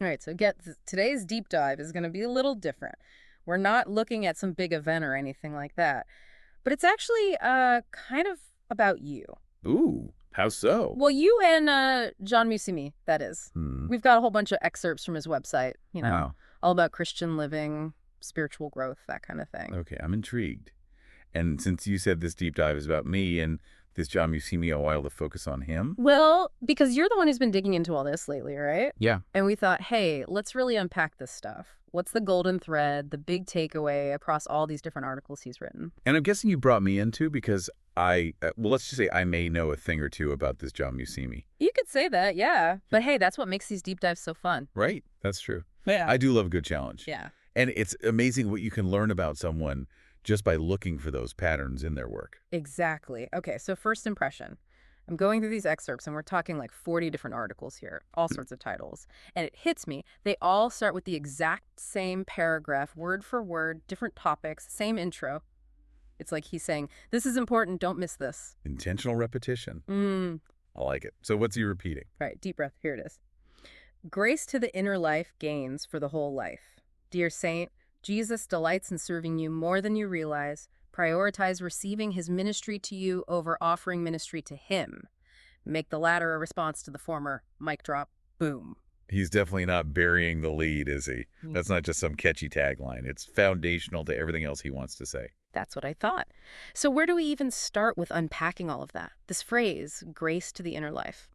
All right, so today's deep dive is going to be a little different. We're not looking at some big event or anything like that, but it's actually kind of about you. Ooh, how so? Well, you and John Musimi, that is. Hmm. We've got a whole bunch of excerpts from his website, Wow. all about Christian living, spiritual growth, that kind of thing. Okay, I'm intrigued. And since you said this deep dive is about me and this job you see me a while to focus on him? Well, because you're the one who's been digging into all this lately, right? Yeah. And we thought, hey, let's really unpack this stuff. What's the golden thread, the big takeaway across all these different articles he's written? And I'm guessing you brought me into because well, let's just say I may know a thing or two about this John Musimi. You could say that, yeah. But hey, that's what makes these deep dives so fun. Right? That's true. Yeah. I do love a good challenge. Yeah. And it's amazing what you can learn about someone just by looking for those patterns in their work. Exactly. Okay, so first impression. I'm going through these excerpts, and we're talking like 40 different articles here, all sorts of titles. And it hits me. They all start with the exact same paragraph, word for word, different topics, same intro. It's like he's saying, this is important, don't miss this. Intentional repetition. Mm, I like it. So what's he repeating? right, deep breath, here it is. Grace to the inner life gains for the whole life. Dear Saint, Jesus delights in serving you more than you realize. Prioritize receiving his ministry to you over offering ministry to him. Make the latter a response to the former. Mic drop. Boom. He's definitely not burying the lead, is he? Mm. That's not just some catchy tagline. It's foundational to everything else he wants to say. That's what I thought. So where do we even start with unpacking all of that? This phrase, grace to the inner life.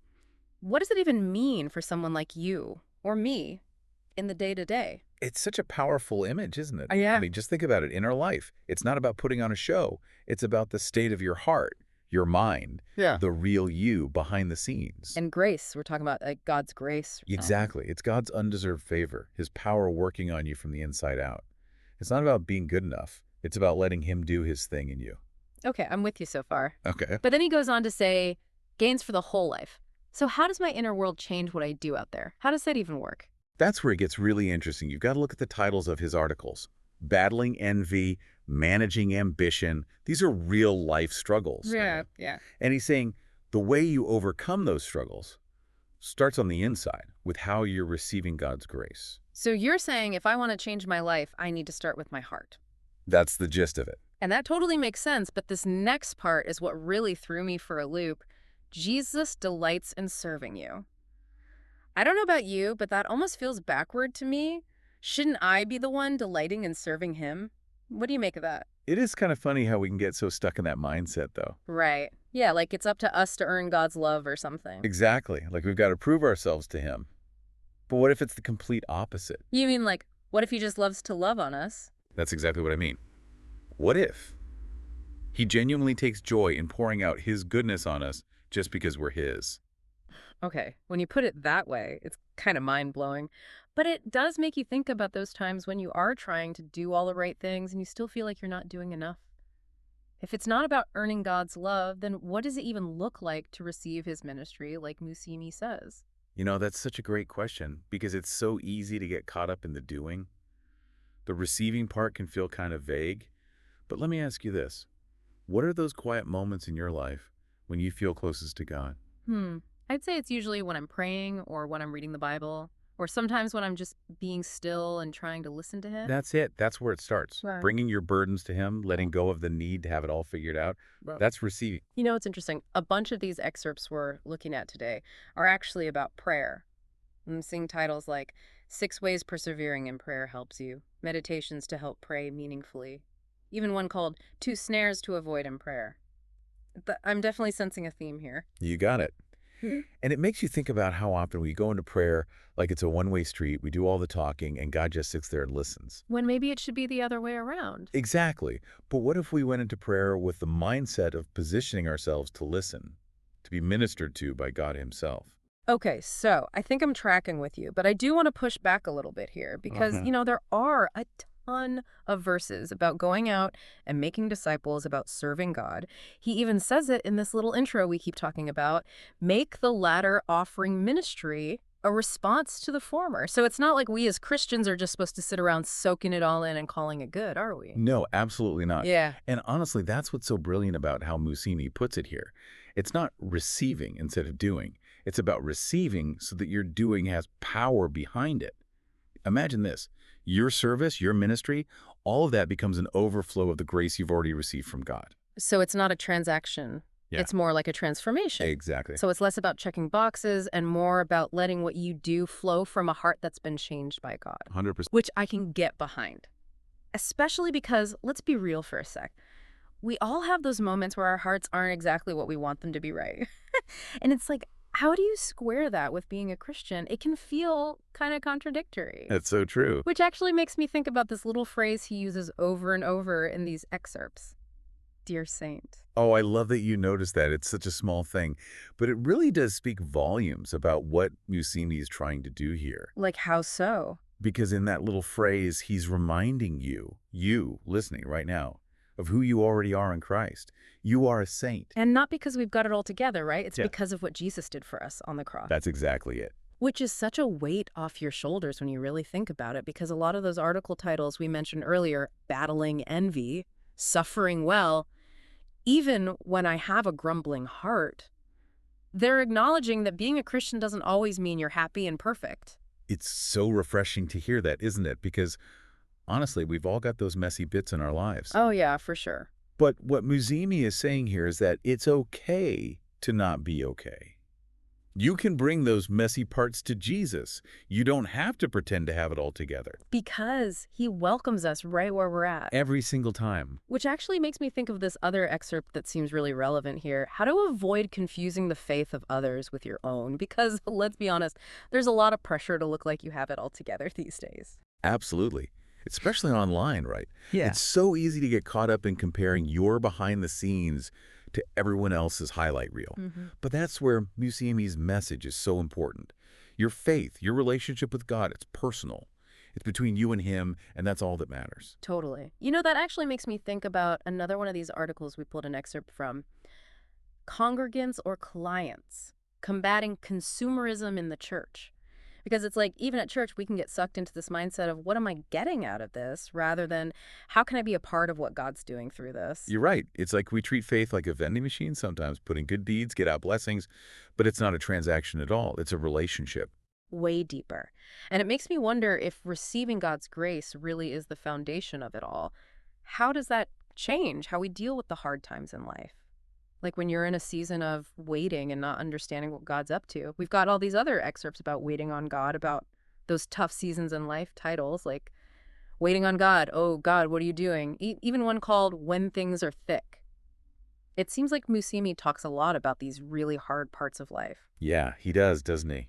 What does it even mean for someone like you or me in the day-to-day? It's such a powerful image, isn't it? Yeah. I mean, just think about it. Inner life. It's not about putting on a show. It's about the state of your heart, your mind, Yeah. the real you behind the scenes. And grace, we're talking about like God's grace. Exactly. It's God's undeserved favor, his power working on you from the inside out. It's not about being good enough. It's about letting him do his thing in you. Okay, I'm with you so far. Okay. But then he goes on to say, gains for the whole life. So how does my inner world change what I do out there? How does that even work? That's where it gets really interesting. You've got to look at the titles of his articles. Battling envy, managing ambition. These are real life struggles. yeah. And he's saying the way you overcome those struggles starts on the inside with how you're receiving God's grace. So you're saying if I want to change my life, I need to start with my heart. That's the gist of it. And that totally makes sense, but this next part is what really threw me for a loop. Jesus delights in serving you. I don't know about you, but that almost feels backward to me. Shouldn't I be the one delighting in serving him? What do you make of that? It is kind of funny how we can get so stuck in that mindset, though. Right. Yeah, like it's up to us to earn God's love or something. Exactly. Like we've got to prove ourselves to him. But what if it's the complete opposite? You mean like, what if he just loves to love on us? That's exactly what I mean. What if he genuinely takes joy in pouring out his goodness on us just because we're his? Okay, when you put it that way, it's kind of mind-blowing. But it does make you think about those times when you are trying to do all the right things and you still feel like you're not doing enough. If it's not about earning God's love, then what does it even look like to receive his ministry, like Musimi says? You know, that's such a great question because it's so easy to get caught up in the doing. The receiving part can feel kind of vague. But let me ask you this. What are those quiet moments in your life when you feel closest to God? I'd say it's usually when I'm praying or when I'm reading the Bible, or sometimes when I'm just being still and trying to listen to him. That's it. That's where it starts. Right. Bringing your burdens to him, letting go of the need to have it all figured out. That's receiving. You know, it's interesting. A bunch of these excerpts we're looking at today are actually about prayer. I'm seeing titles like 6 Ways Persevering in Prayer Helps You, Meditations to Help Pray Meaningfully, even one called 2 Snares to Avoid in Prayer. I'm definitely sensing a theme here. You got it. And it makes you think about how often we go into prayer like it's a one-way street. We do all the talking and God just sits there and listens. When maybe it should be the other way around. Exactly. But what if we went into prayer with the mindset of positioning ourselves to listen, to be ministered to by God himself? Okay, so I think I'm tracking with you, but I do want to push back a little bit here because, there are a ton of verses about going out and making disciples, about serving God. He even says it in this little intro we keep talking about, make the latter offering ministry a response to the former. So it's not like we as Christians are just supposed to sit around soaking it all in and calling it good, are we? No, absolutely not. Yeah. And honestly, that's what's so brilliant about how Musimi puts it here. It's not receiving instead of doing. It's about receiving so that your doing has power behind it. Imagine this. Your service, your ministry, all of that becomes an overflow of the grace you've already received from God. So it's not a transaction. Yeah. It's more like a transformation. Exactly. So it's less about checking boxes and more about letting what you do flow from a heart that's been changed by God. 100%. Which I can get behind. Especially because, let's be real for a sec, we all have those moments where our hearts aren't exactly what we want them to be, right? And it's like, how do you square that with being a Christian? It can feel kind of contradictory. That's so true. Which actually makes me think about this little phrase he uses over and over in these excerpts. Dear Saint. Oh, I love that you noticed that. It's such a small thing. But it really does speak volumes about what Musimi is trying to do here. Like, how so? Because in that little phrase, he's reminding you listening right now, of who you already are in Christ. You are a saint. And not because we've got it all together, right? It's Yeah. because of what Jesus did for us on the cross. That's exactly it. Which is such a weight off your shoulders when you really think about it, because a lot of those article titles we mentioned earlier, battling envy, suffering well, even when I have a grumbling heart, they're acknowledging that being a Christian doesn't always mean you're happy and perfect. It's so refreshing to hear that, isn't it? Because honestly, we've all got those messy bits in our lives. Oh, yeah, for sure. But what Musimi is saying here is that it's okay to not be okay. You can bring those messy parts to Jesus. You don't have to pretend to have it all together. Because he welcomes us right where we're at. Every single time. Which actually makes me think of this other excerpt that seems really relevant here. How to avoid confusing the faith of others with your own. Because, let's be honest, there's a lot of pressure to look like you have it all together these days. Absolutely. Especially online, right? Yeah. It's so easy to get caught up in comparing your behind the scenes to everyone else's highlight reel. But that's where Musimi's message is so important. Your faith, your relationship with God, it's personal. It's between you and him, and that's all that matters. Totally. You know, that actually makes me think about another one of these articles we pulled an excerpt from. Congregants or clients combating consumerism in the church. Because it's like, even at church, we can get sucked into this mindset of what am I getting out of this rather than how can I be a part of what God's doing through this? You're right. It's like we treat faith like a vending machine sometimes, put in good deeds, get out blessings, but it's not a transaction at all. It's a relationship. Way deeper. And it makes me wonder if receiving God's grace really is the foundation of it all. How does that change how we deal with the hard times in life? Like when you're in a season of waiting and not understanding what God's up to. We've got all these other excerpts about waiting on God, about those tough seasons in life titles like Waiting on God, Oh God, what are you doing? Even one called When Things Are Thick. It seems like Musimi talks a lot about these really hard parts of life. Yeah, he does, doesn't he?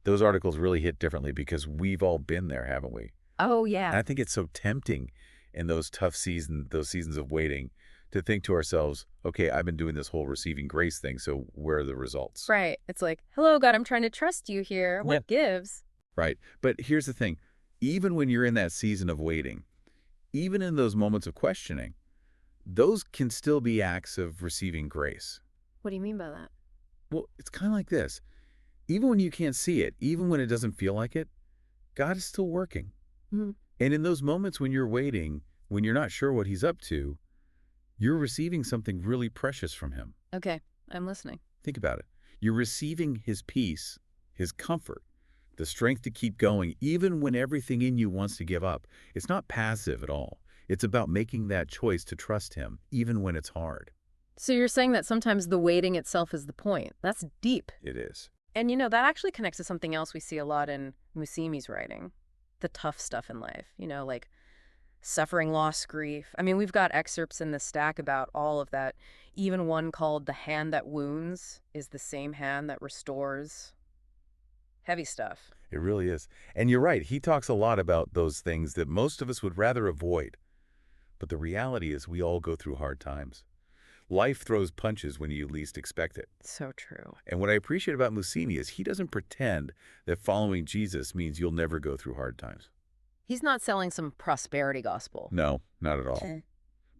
Those articles really hit differently because we've all been there, haven't we? Oh, yeah. And I think it's so tempting in those tough seasons, those seasons of waiting, to think to ourselves, okay, I've been doing this whole receiving grace thing, so where are the results? Right. It's like, hello, God, I'm trying to trust you here. What gives? Right. But here's the thing. Even when you're in that season of waiting, even in those moments of questioning, those can still be acts of receiving grace. What do you mean by that? Well, it's kind of like this. Even when you can't see it, even when it doesn't feel like it, God is still working. Mm-hmm. And in those moments when you're waiting, when you're not sure what he's up to, you're receiving something really precious from him. Okay, I'm listening. Think about it. You're receiving his peace, his comfort, the strength to keep going, even when everything in you wants to give up. It's not passive at all. It's about making that choice to trust him, even when it's hard. So you're saying that sometimes the waiting itself is the point. That's deep. It is. And you know, that actually connects to something else we see a lot in Musimi's writing. The tough stuff in life, you know, like suffering, loss, grief. I mean, we've got excerpts in the stack about all of that. Even one called The Hand That Wounds is the same hand that restores. Heavy stuff. It really is. And you're right. He talks a lot about those things that most of us would rather avoid. But the reality is we all go through hard times. Life throws punches when you least expect it. So true. And what I appreciate about Musimi is he doesn't pretend that following Jesus means you'll never go through hard times. He's not selling some prosperity gospel. No, not at all.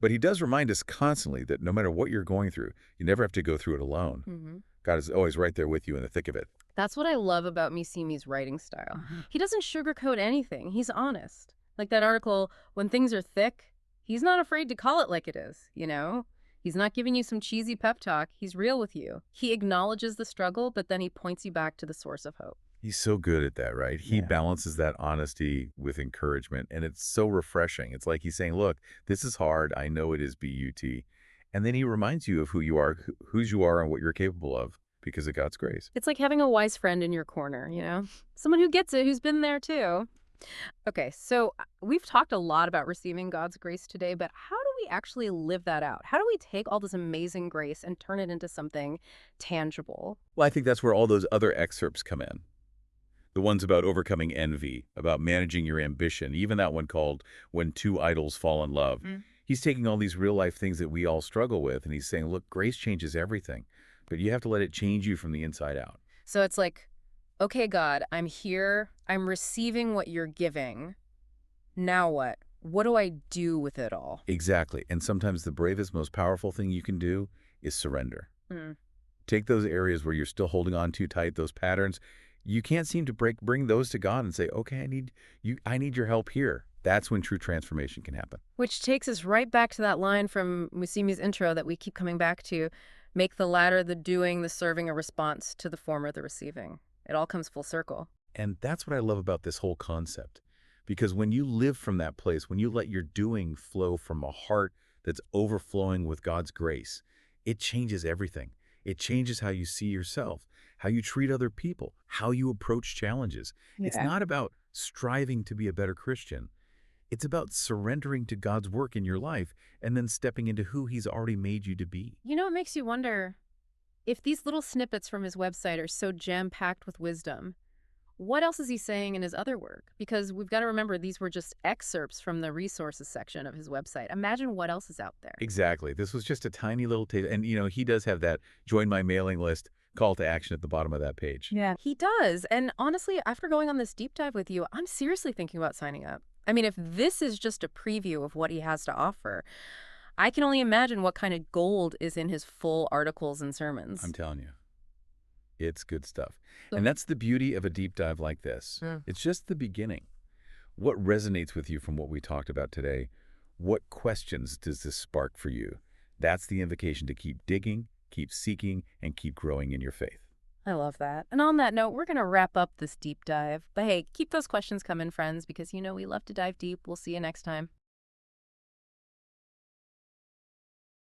But he does remind us constantly that no matter what you're going through, you never have to go through it alone. Mm-hmm. God is always right there with you in the thick of it. That's what I love about Musimi's writing style. He doesn't sugarcoat anything. He's honest. Like that article, When Things Are Thick, he's not afraid to call it like it is, you know? He's not giving you some cheesy pep talk. He's real with you. He acknowledges the struggle, but then he points you back to the source of hope. He's so good at that, right? He Yeah. balances that honesty with encouragement, and it's so refreshing. It's like he's saying, look, this is hard. I know it is BUT. And then he reminds you of who you are, whose you are, and what you're capable of because of God's grace. It's like having a wise friend in your corner, you know? Someone who gets it, who's been there too. Okay, so we've talked a lot about receiving God's grace today, but how do we actually live that out? How do we take all this amazing grace and turn it into something tangible? Well, I think that's where all those other excerpts come in. The ones about overcoming envy, about managing your ambition, even that one called When Two Idols Fall in Love. He's taking all these real-life things that we all struggle with, and he's saying, look, grace changes everything, but you have to let it change you from the inside out. So it's like, okay, God, I'm here. I'm receiving what you're giving. Now what? What do I do with it all? Exactly. And sometimes the bravest, most powerful thing you can do is surrender. Mm. Take those areas where you're still holding on too tight, those patterns. You can't seem to bring those to God and say, okay, I need your help here. That's when true transformation can happen. Which takes us right back to that line from Musimi's intro that we keep coming back to. Make the latter, the doing, the serving, a response to the former, the receiving. It all comes full circle. And that's what I love about this whole concept. Because when you live from that place, when you let your doing flow from a heart that's overflowing with God's grace, it changes everything. It changes how you see yourself, how you treat other people, how you approach challenges. It's not about striving to be a better Christian. It's about surrendering to God's work in your life and then stepping into who he's already made you to be. You know, it makes you wonder, if these little snippets from his website are so jam-packed with wisdom, what else is he saying in his other work? Because we've got to remember these were just excerpts from the resources section of his website. Imagine what else is out there. Exactly. This was just a tiny little taste. And, he does have that join my mailing list call to action at the bottom of that page. Yeah, he does. And honestly, after going on this deep dive with you, I'm seriously thinking about signing up. I mean, if this is just a preview of what he has to offer, I can only imagine what kind of gold is in his full articles and sermons. I'm telling you, it's good stuff. So- And that's the beauty of a deep dive like this. Yeah. It's just the beginning. What resonates with you from what we talked about today? What questions does this spark for you? That's the invitation to keep digging, keep seeking, and keep growing in your faith. I love that. And on that note, we're going to wrap up this deep dive. But hey, keep those questions coming, friends, because we love to dive deep. We'll see you next time.